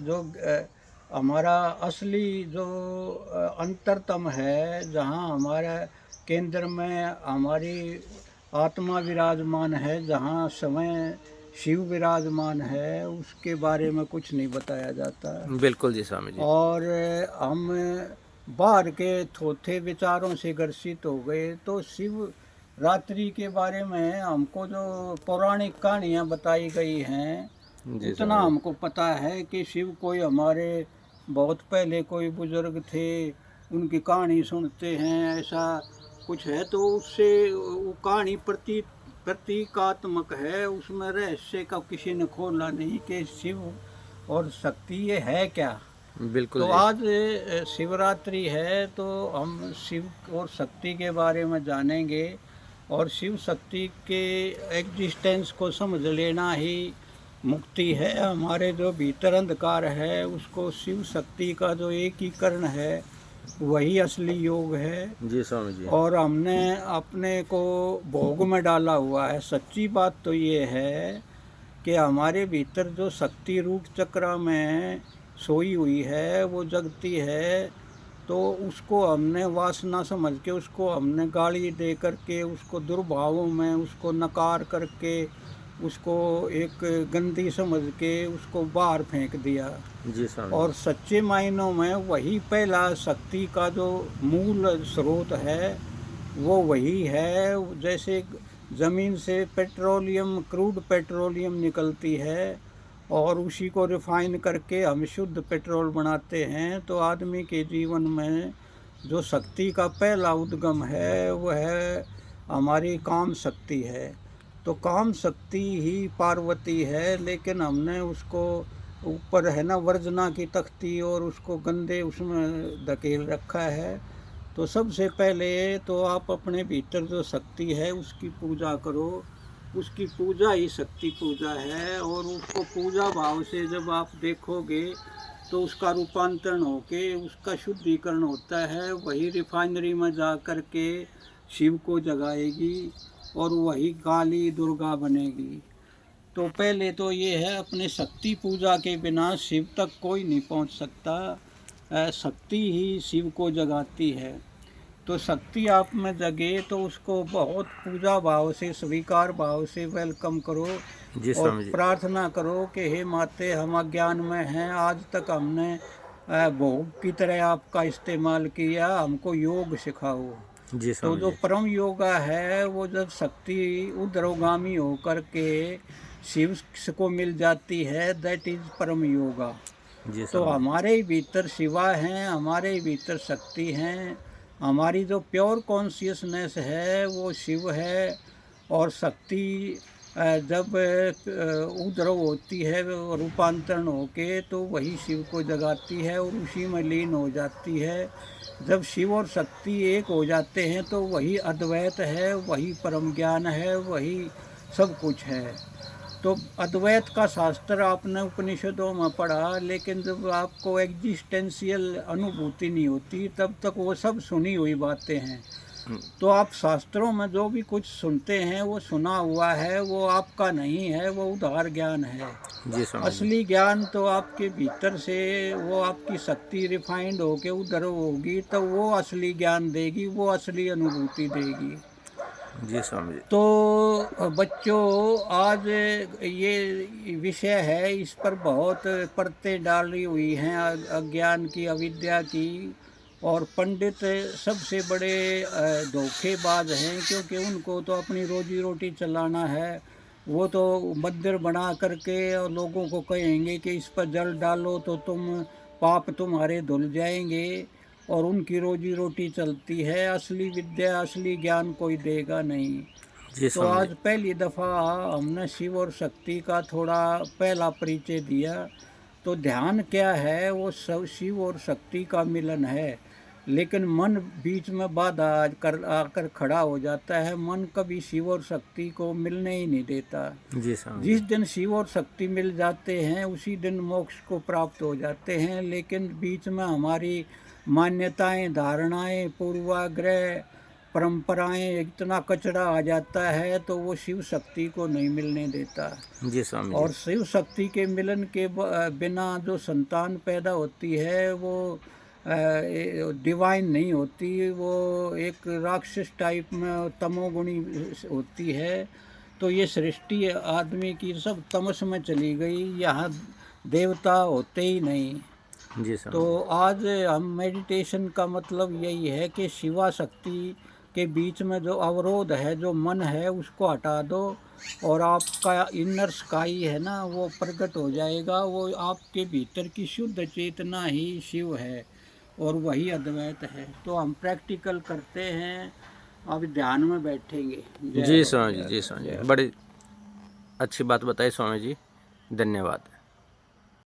जो हमारा असली जो अंतरतम है, जहाँ हमारा केंद्र में हमारी आत्मा विराजमान है, जहाँ समय शिव विराजमान है, उसके बारे में कुछ नहीं बताया जाता। बिल्कुल जी स्वामी जी। और हम बाहर के थोथे विचारों से ग्रसित हो गए, तो शिव रात्रि के बारे में हमको जो पौराणिक कहानियाँ बताई गई हैं, जी उतना स्वामी जी। हमको पता है कि शिव कोई हमारे बहुत पहले कोई बुजुर्ग थे, उनकी कहानी सुनते हैं, ऐसा कुछ है। तो उससे वो कहानी प्रतीकात्मक है, उसमें रहस्य का किसी ने खोला नहीं कि शिव और शक्ति ये है क्या। बिल्कुल तो जी। आज शिवरात्रि है, तो हम शिव और शक्ति के बारे में जानेंगे, और शिव शक्ति के एग्जिस्टेंस को समझ लेना ही मुक्ति है। हमारे जो भीतर अंधकार है, उसको शिव शक्ति का जो एकीकरण है, वही असली योग है। जी स्वामी जी। और हमने अपने को भोग में डाला हुआ है। सच्ची बात तो ये है कि हमारे भीतर जो शक्ति रूट चक्र में सोई हुई है, वो जगती है, तो उसको हमने वासना समझ के, उसको हमने गाली दे करके, उसको दुर्भावों में उसको नकार करके, उसको एक गंदी समझ के उसको बाहर फेंक दिया। जी स्वामी जी। और सच्चे मायनों में वही पहला शक्ति का जो मूल स्रोत है, वो वही है। जैसे ज़मीन से पेट्रोलियम, क्रूड पेट्रोलियम निकलती है, और उसी को रिफाइन करके हम शुद्ध पेट्रोल बनाते हैं। तो आदमी के जीवन में जो शक्ति का पहला उद्गम है, वह हमारी काम शक्ति है। तो काम शक्ति ही पार्वती है, लेकिन हमने उसको ऊपर है ना वर्जना की तख्ती, और उसको गंदे उसमें धकेल रखा है। तो सबसे पहले तो आप अपने भीतर जो शक्ति है उसकी पूजा करो। उसकी पूजा ही शक्ति पूजा है, और उसको पूजा भाव से जब आप देखोगे, तो उसका रूपांतरण होके उसका शुद्धिकरण होता है। वही रिफाइनरी में जा कर के शिव को जगाएगी, और वही काली दुर्गा बनेगी। तो पहले तो ये है, अपने शक्ति पूजा के बिना शिव तक कोई नहीं पहुंच सकता। शक्ति ही शिव को जगाती है। तो शक्ति आप में जगे, तो उसको बहुत पूजा भाव से, स्वीकार भाव से वेलकम करो, जी और स्वामी जी। प्रार्थना करो कि हे माते, हम अज्ञान में हैं, आज तक हमने भोग की तरह आपका इस्तेमाल किया, हमको योग सिखाओ। जी तो स्वामी जो जी। परम योगा है, वो जब शक्ति उद्रवगामी होकर के शिव को मिल जाती है, दैट इज परम योगा। जी तो स्वामी जी। हमारे ही भीतर शिवा हैं, हमारे ही भीतर शक्ति हैं। हमारी जो प्योर कॉन्शियसनेस है, वो शिव है। और शक्ति जब उद्रव होती है रूपांतरण होके, तो वही शिव को जगाती है, और उसी में लीन हो जाती है। जब शिव और शक्ति एक हो जाते हैं, तो वही अद्वैत है, वही परम ज्ञान है, वही सब कुछ है। तो अद्वैत का शास्त्र आपने उपनिषदों में पढ़ा, लेकिन जब आपको एग्जिस्टेंशियल अनुभूति नहीं होती, तब तक वो सब सुनी हुई बातें हैं। तो आप शास्त्रों में जो भी कुछ सुनते हैं, वो सुना हुआ है, वो आपका नहीं है, वो उधार ज्ञान है। जी स्वामी जी। असली ज्ञान तो आपके भीतर से, वो आपकी शक्ति रिफाइंड होके उधर होगी, तो वो असली ज्ञान देगी, वो असली अनुभूति देगी। जी स्वामी जी। तो बच्चों, आज ये विषय है, इस पर बहुत परतें डाली हुई हैं अज्ञान की, अविद्या की। और पंडित सबसे बड़े धोखेबाज हैं, क्योंकि उनको तो अपनी रोजी रोटी चलाना है। वो तो मंदिर बना करके और लोगों को कहेंगे कि इस पर जल डालो तो पाप तुम्हारे धुल जाएंगे, और उनकी रोजी रोटी चलती है। असली विद्या, असली ज्ञान कोई देगा नहीं। जी तो स्वामी जी। आज पहली दफ़ा हमने शिव और शक्ति का थोड़ा पहला परिचय दिया। तो ध्यान क्या है, वो सब शिव और शक्ति का मिलन है। लेकिन मन बीच में बाधा आकर खड़ा हो जाता है। मन कभी शिव और शक्ति को मिलने ही नहीं देता। जी स्वामी जिस जी। दिन शिव और शक्ति मिल जाते हैं, उसी दिन मोक्ष को प्राप्त हो जाते हैं। लेकिन बीच में हमारी मान्यताएं, धारणाएं, पूर्वाग्रह परंपराएं इतना कचरा आ जाता है तो वो शिव शक्ति को नहीं मिलने देता। जी स्वामी और जी। शिव शक्ति के मिलन के बिना जो संतान पैदा होती है वो डिवाइन नहीं होती, वो एक राक्षस टाइप में तमोगुणी होती है। तो ये सृष्टि आदमी की सब तमस में चली गई, यहाँ देवता होते ही नहीं। जी स्वामी तो आज हम मेडिटेशन का मतलब यही है कि शिवा शक्ति के बीच में जो अवरोध है, जो मन है, उसको हटा दो और आपका इनर स्काई है ना वो प्रकट हो जाएगा। वो आपके भीतर की शुद्ध चेतना ही शिव है और वही अद्वैत है। तो हम प्रैक्टिकल करते हैं, अब ध्यान में बैठेंगे। जी स्वामी जी। जी स्वामी जी, बड़ी अच्छी बात बताई स्वामी जी, धन्यवाद।